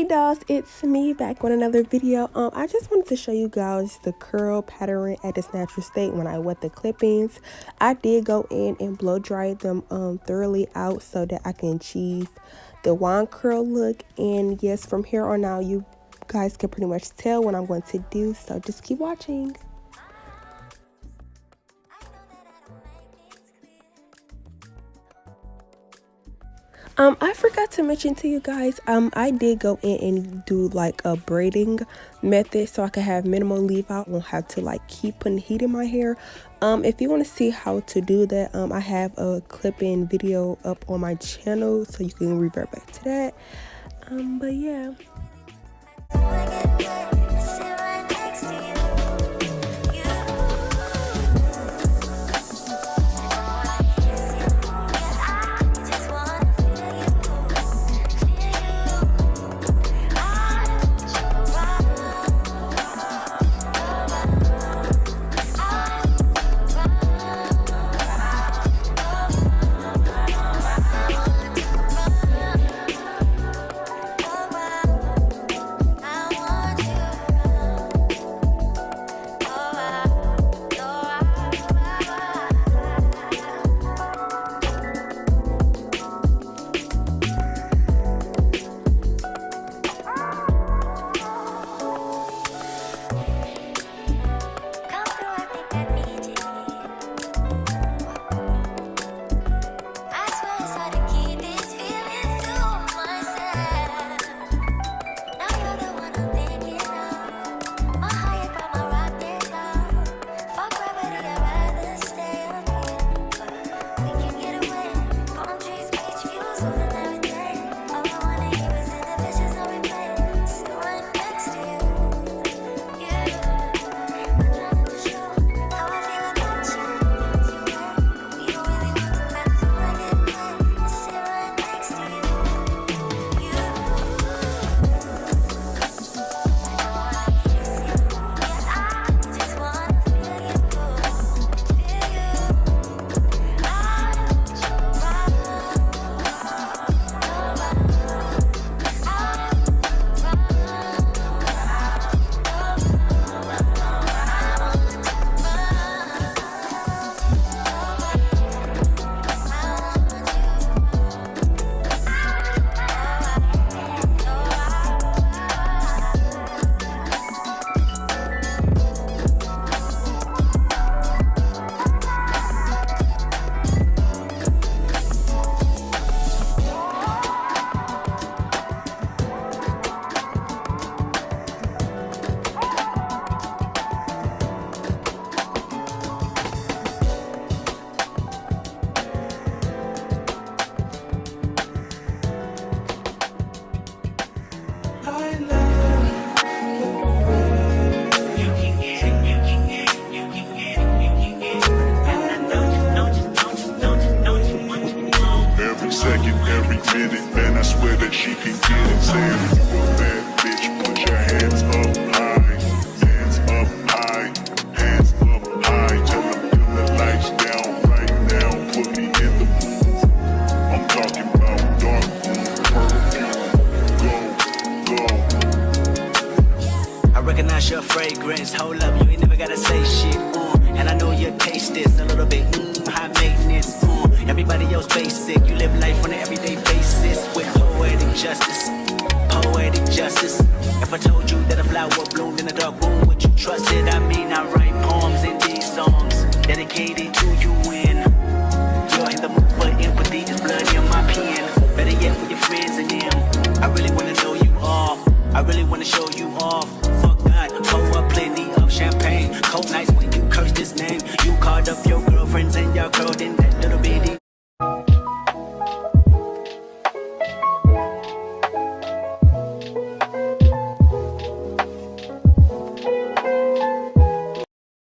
dolls, it's me back with another video. I just wanted to show you guys the curl pattern at its natural state when I wet the clip-ins. I did go in and blow dry them thoroughly out so that I can achieve the wand curl look. And yes, from here on out you guys can pretty much tell what I'm going to do, so just keep watching. I forgot to mention to you guys, I did go in and do like a braiding method so I could have minimal leave out, won't have to like keep putting heat in my hair. If you want to see how to do that, I have a clip-in video up on my channel, so you can revert back to that. But yeah. Every minute, man, I swear that she can get it. Saying, bad bitch, put your hands up high, hands up high, hands up high. Tell them dim the lights down right now, put me in the mood. I'm talking about dark perfume. Go. I recognize your fragrance. Hold up, you ain't never gotta say shit. And I know your taste is a little bit high maintenance. Everybody else basic. You live life on an everyday basis with poetic justice. Poetic justice. If I told you that a flower bloomed in a dark room, would you trust it? I mean, I write poems in these songs dedicated to you. When you're in the mood for empathy, there's blood in my pen. Better yet, with your friends and them. I really wanna know you all. I really wanna show you